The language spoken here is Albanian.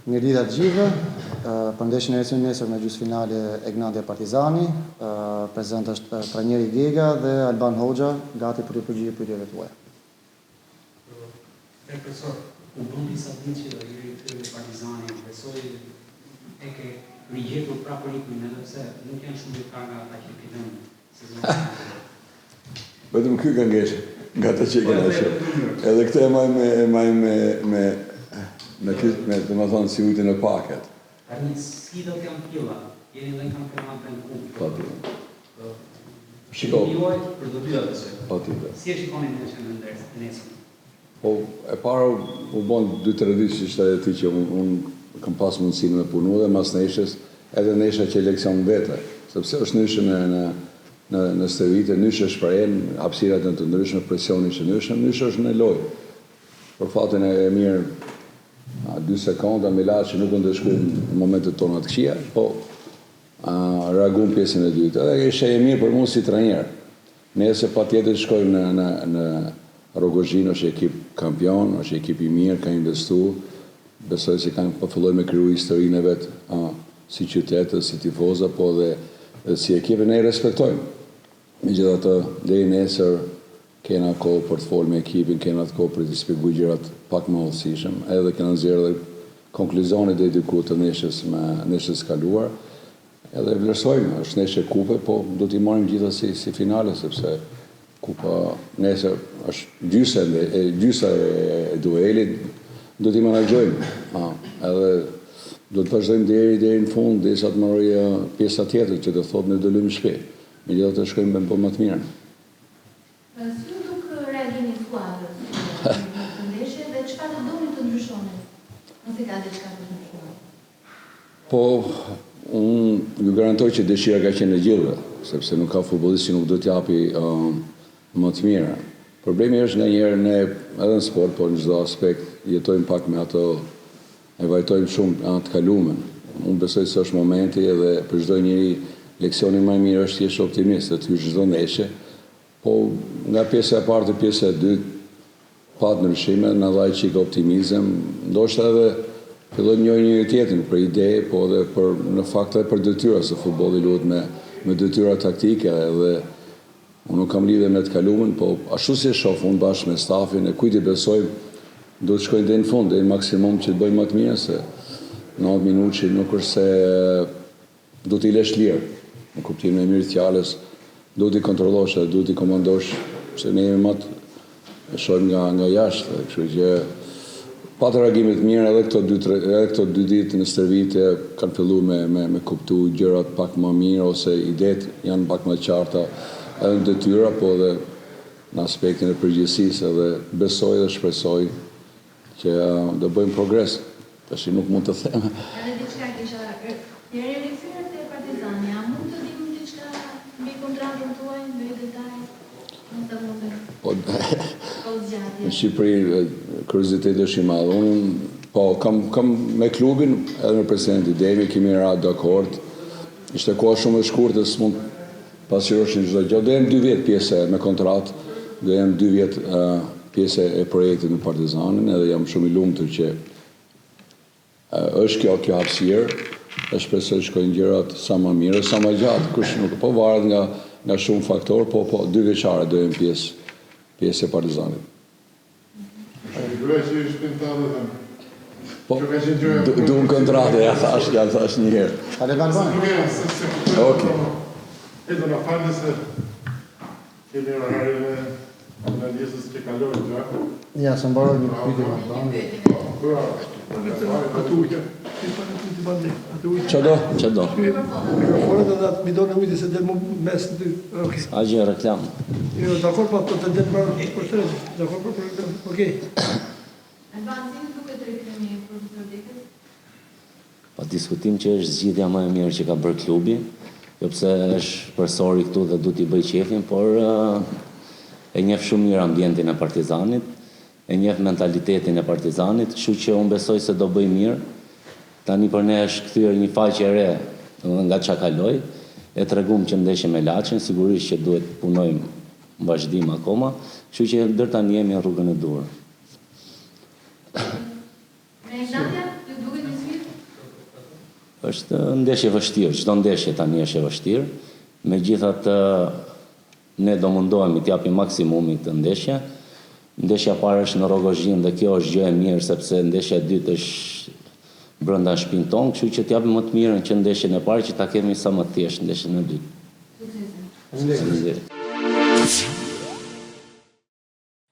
Mirëdita të gjithëve, për ndeshjen e nesër me gjysmëfinale e Gnandja Partizani, prezent është trajneri Gega dhe Alban Hoxha, gati për të përgjigjur pyetjeve tuaja. Profesor, u bën disa ditë që do i rikthyer Partizani, besoj e ke rigjetur prapë ritmin, edhe pse nuk janë shumë lojtarë nga ata që kanë sezonin. Vetëm ky ka ngeshë, nga ata që kanë ngeshë. Edhe këtë e majmë me të më thonë si ujtën e paket. Tani sfidat janë tilla, jeni dhe në kampionatin e kupit. Shiko. Për do dyja besoj. Patjetër. Si e shikoni ndeshjen e nesër? Po e para u bën 2-3 ditë që ishte ti që unë kam pas mundësinë me punu dhe mas neshës edhe nesha që leksion vete, sepse është ndryshme në stërvite, ndryshme shprehen, hapësirat janë të ndryshme, presioni është ndryshme, ndryshme është në lojë. Për fatin e mirë 2 sekonda me larë që nuk në dëshku në momentet tona të këqia, po reagun pjesën e dytë. Edhe ishe e mirë për mu si trajner. Nese pa tjetër shkojmë në Rogozhin, është ekip kampion, është ekip i mirë, ka investu, besoj se kanë përfilloj me kryu historinë e vetë si qytetë, si tifoza, po dhe si ekipe ne i respektojmë. Me gjitha të deri nesër, kena kohë për të folë me ekipin, kena të kohë për të shpjegu gjërat pak më hollësishëm, edhe kena nxjerrë dhe konkluzionet e diku të neshës kaluar, edhe vlerësojmë, është neshë kupe, po do t'i marrim gjithasë si finale, sepse kupa nesër është gjysa e duelit, do t'i menaxhojmë, edhe do të vazhdojmë deri në fund, derisa të marrë pjesa tjetër që të thotë ne do luajmë shtëpi. Megjithatë të shkojmë me më të mirë. Po, unë ju garantoj që dëshira ka qenë e gjithëve, sepse nuk ka futbollist që nuk do t'japi më të mira. Problemi është nga njerë ne edhe në sport, po në çdo aspekt jetojmë pak me ato, e vajtojmë shumë atë kalumen. Unë besoj se është momenti edhe për çdo njeri leksioni më i mirë është të jesh optimist, të hysh çdo ndeshje, po nga pjesa e parë te pjesa e dytë pat ndryshime, na dhaj çik optimizëm, ndoshta edhe fillojmë njëri tjetrin për ide, po edhe në fakt edhe për detyra, se futbolli luhet me detyra taktike edhe unë nuk kam lidhje me të kalumen, po ashtu si e shoh unë bashkë me stafin, e kujt i besojmë, do të shkojnë deri në fund, deri në maksimum që të bëjmë më të mirë, se 90 minutë që nuk është se do t'i lesh lirë, në kuptimin e mirë të fjalës, do t'i kontrollosh edhe do t'i komandosh, se ne jemi më të shohim nga jashtë, kështu që pa të reagimit mirë edhe këto 2 ditë në stërvitje kanë filluar me kuptu gjërat pak më mirë ose idetë janë pak më qarta edhe në detyra, po edhe në aspektin e përgjegjësisë edhe besoj dhe shpresoj që do bëjmë progres. Tash nuk mund të them. Edhe diçka kisha njëri rikthyer te Partizani, a mund të dim diçka mbi kontratën tuaj, mbi detaj? Mund të mundem. Po në Shqipëri kurioziteti është i madh. Unë po kam me klubin edhe me presidentin Demi kemi ra dakord. Ishte kohë shumë e shkurtër, s'mund pasqyroshin çdo gjë. Do jem 2 vjet pjesë me kontratë, do jem 2 vjet pjesë e projektit në Partizanin, edhe jam shumë i lumtur që është kjo hapësirë, e shpresoj shkojnë gjërat sa më mirë, sa më gjatë, kush nuk po varet nga shumë faktorë, po 2 vjeçare do jem pjesë e Partizanit. Po, duhem kontratë, ja thash një herë. A le vazhdoni? Okej. Edhe na falni se kemi orarin e analizës që kalojnë gjatë. Ja, se mbaroj një pyetje më vonë. Çado? Mikrofonet edhe atë bidon e ujtë se del më mes në dy. A gjë reklam. Jo, dakor, po të del për shtret. Dakor për program. Okej. Alban, si duket rikthimi profesor Dekës? Pa diskutim që është zgjidhja më e mirë që ka bërë klubi, jo pse është përsori këtu dhe du t'i bëj qefin, por e njeh shumë mirë ambientin e Partizanit, e njeh mentalitetin e Partizanit, kështu që unë besoj se do bëj mirë. Tani për ne është kthyer një faqe e re nga çka kaloi, e treguam që ndeshje me Laçin, sigurisht që duhet punojmë në vazhdim akoma, kështu që deri tani jemi në rrugën e dur. Me Gnandja, ju duket një sfidë është ndeshje vështirë, çdo ndeshje tani është e vështirë. Megjithatë, ne do mundohemi t'japim maksimumin këtë ndeshje. Ndeshja parë është në Rogozhin dhe kjo është gjë e mirë sepse ndeshja e dytë është brenda shtëpinë tonë, kështu që t'japim më të mirën që ndeshjen e parë që ta kemi sa më thjesht ndeshjen e dytë. Sucese. Faleminderit.